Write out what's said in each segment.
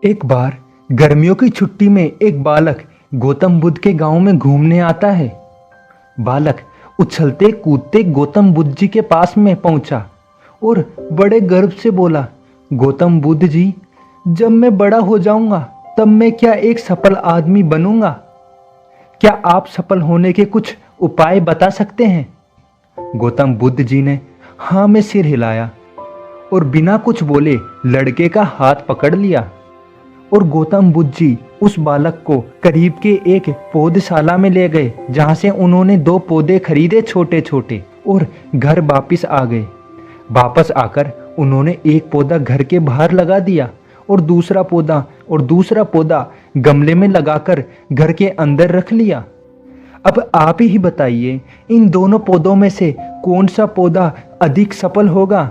एक बार गर्मियों की छुट्टी में एक बालक गौतम बुद्ध के गांव में घूमने आता है। बालक उछलते कूदते गौतम बुद्ध जी के पास में पहुंचा और बड़े गर्व से बोला, गौतम बुद्ध जी, जब मैं बड़ा हो जाऊंगा तब मैं क्या एक सफल आदमी बनूंगा? क्या आप सफल होने के कुछ उपाय बता सकते हैं? गौतम बुद्ध जी ने हाँ में सिर हिलाया और बिना कुछ बोले लड़के का हाथ पकड़ लिया और गौतम बुद्ध जी उस बालक को करीब के एक पौधशाला में ले गए, जहां से उन्होंने 2 पौधे खरीदे छोटे छोटे और घर वापिस आ गए। वापस आकर उन्होंने एक पौधा घर के बाहर लगा दिया और दूसरा पौधा गमले में लगाकर घर के अंदर रख लिया। अब आप ही बताइए, इन दोनों पौधों में से कौन सा पौधा अधिक सफल होगा?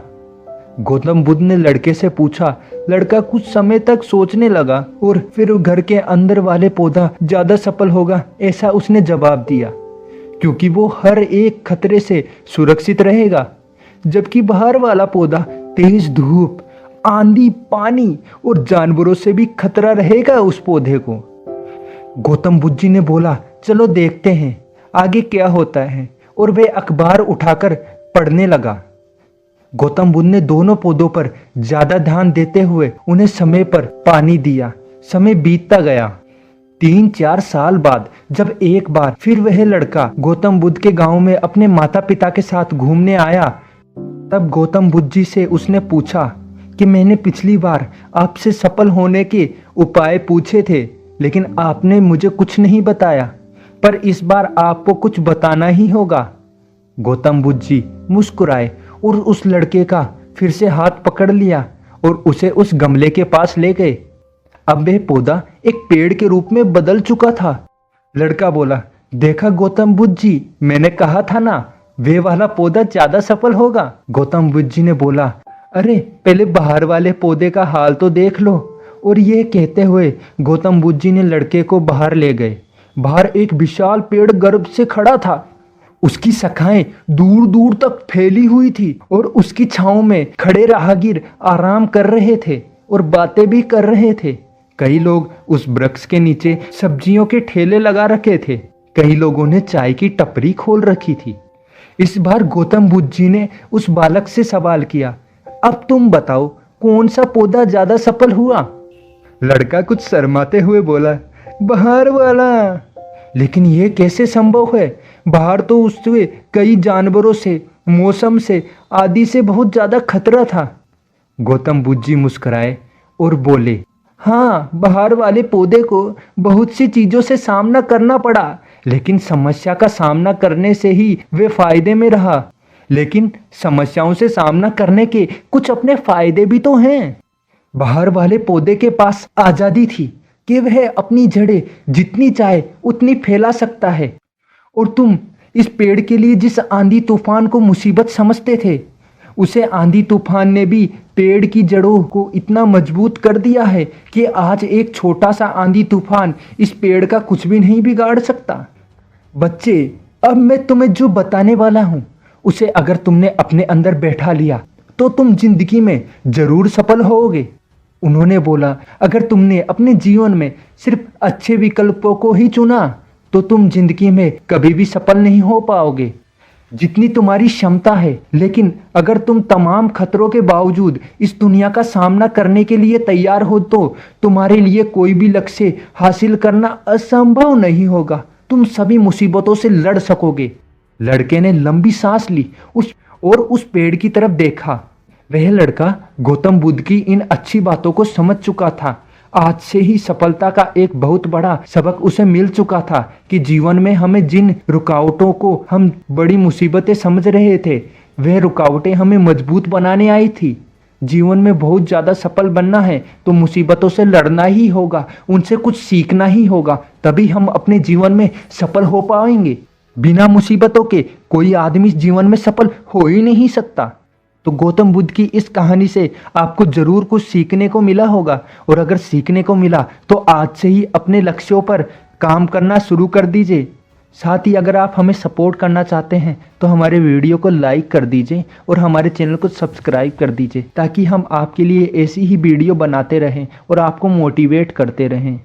गौतम बुद्ध ने लड़के से पूछा। लड़का कुछ समय तक सोचने लगा और फिर घर के अंदर वाले पौधा ज्यादा सफल होगा, ऐसा उसने जवाब दिया, क्योंकि वो हर एक खतरे से सुरक्षित रहेगा, जबकि बाहर वाला पौधा तेज धूप, आंधी, पानी और जानवरों से भी खतरा रहेगा उस पौधे को। गौतम बुद्ध जी ने बोला, चलो देखते हैं आगे क्या होता है, और वे अखबार उठाकर पढ़ने लगा। गौतम बुद्ध ने दोनों पौधों पर ज्यादा ध्यान देते हुए उन्हें समय पर पानी दिया। समय बीतता गया। 3-4 साल बाद जब एक बार फिर वह लड़का गौतम बुद्ध के गांव में अपने माता पिता के साथ घूमने आया, तब गौतम बुद्ध जी से उसने पूछा कि मैंने पिछली बार आपसे सफल होने के उपाय पूछे थे, लेकिन आपने मुझे कुछ नहीं बताया, पर इस बार आपको कुछ बताना ही होगा। गौतम बुद्ध जी मुस्कुराए और उस लड़के का फिर से हाथ पकड़ लिया और उसे उस गमले के पास ले गए। अब वह पौधा एक पेड़ के रूप में बदल चुका था। लड़का बोला, देखा गौतम बुद्ध जी, मैंने कहा था ना, वे वाला पौधा ज्यादा सफल होगा। गौतम बुद्ध जी ने बोला, अरे पहले बाहर वाले पौधे का हाल तो देख लो। और ये कहते हुए गौतम बुद्ध जी ने लड़के को बाहर ले गए। बाहर एक विशाल पेड़ गर्भ से खड़ा था। उसकी शाखाएं दूर दूर तक फैली हुई थी और उसकी छांव में खड़े राहगीर आराम कर रहे थे और बातें भी कर रहे थे। कई लोग उस वृक्ष के नीचे सब्जियों के ठेले लगा रखे थे। कई लोगों ने चाय की टपरी खोल रखी थी। इस बार गौतम बुद्ध जी ने उस बालक से सवाल किया, अब तुम बताओ कौन सा पौधा ज्यादा सफल हुआ? लड़का कुछ शर्माते हुए बोला, बाहर वाला। लेकिन यह कैसे संभव है? बाहर तो उससे कई जानवरों से, मौसम से, आदि से बहुत ज्यादा खतरा था। गौतम बुद्ध जी मुस्कुराए और बोले, हाँ, बाहर वाले पौधे को बहुत सी चीजों से सामना करना पड़ा, लेकिन समस्या का सामना करने से ही वे फायदे में रहा। लेकिन समस्याओं से सामना करने के कुछ अपने फायदे भी तो हैं। बाहर वाले पौधे के पास आजादी थी कि वह अपनी जड़ें जितनी चाहे उतनी फैला सकता है, और तुम इस पेड़ के लिए जिस आंधी तूफान को मुसीबत समझते थे, उसे आंधी तूफान ने भी पेड़ की जड़ों को इतना मजबूत कर दिया है कि आज एक छोटा सा आंधी तूफान इस पेड़ का कुछ भी नहीं बिगाड़ सकता। बच्चे, अब मैं तुम्हें जो बताने वाला हूँ, उसे अगर तुमने अपने अंदर बैठा लिया तो तुम जिंदगी में जरूर सफल होगे। उन्होंने बोला, अगर तुमने अपने जीवन में सिर्फ अच्छे विकल्पों को ही चुना तो तुम जिंदगी में कभी भी सफल नहीं हो पाओगे। जितनी तुम्हारी क्षमता है, लेकिन अगर तुम तमाम खतरों के बावजूद इस दुनिया का सामना करने के लिए तैयार हो तो तुम्हारे लिए कोई भी लक्ष्य हासिल करना असंभव नहीं होगा। तुम सभी मुसीबतों से लड़ सकोगे। लड़के ने लंबी सांस ली उस पेड़ की तरफ देखा। वह लड़का गौतम बुद्ध की इन अच्छी बातों को समझ चुका था। आज से ही सफलता का एक बहुत बड़ा सबक उसे मिल चुका था कि जीवन में हमें जिन रुकावटों को हम बड़ी मुसीबतें समझ रहे थे, वह रुकावटें हमें मजबूत बनाने आई थी। जीवन में बहुत ज़्यादा सफल बनना है तो मुसीबतों से लड़ना ही होगा, उनसे कुछ सीखना ही होगा, तभी हम अपने जीवन में सफल हो पाएंगे। बिना मुसीबतों के कोई आदमी जीवन में सफल हो ही नहीं सकता। तो गौतम बुद्ध की इस कहानी से आपको जरूर कुछ सीखने को मिला होगा, और अगर सीखने को मिला तो आज से ही अपने लक्ष्यों पर काम करना शुरू कर दीजिए। साथ ही अगर आप हमें सपोर्ट करना चाहते हैं तो हमारे वीडियो को लाइक कर दीजिए और हमारे चैनल को सब्सक्राइब कर दीजिए, ताकि हम आपके लिए ऐसी ही वीडियो बनाते रहें और आपको मोटिवेट करते रहें।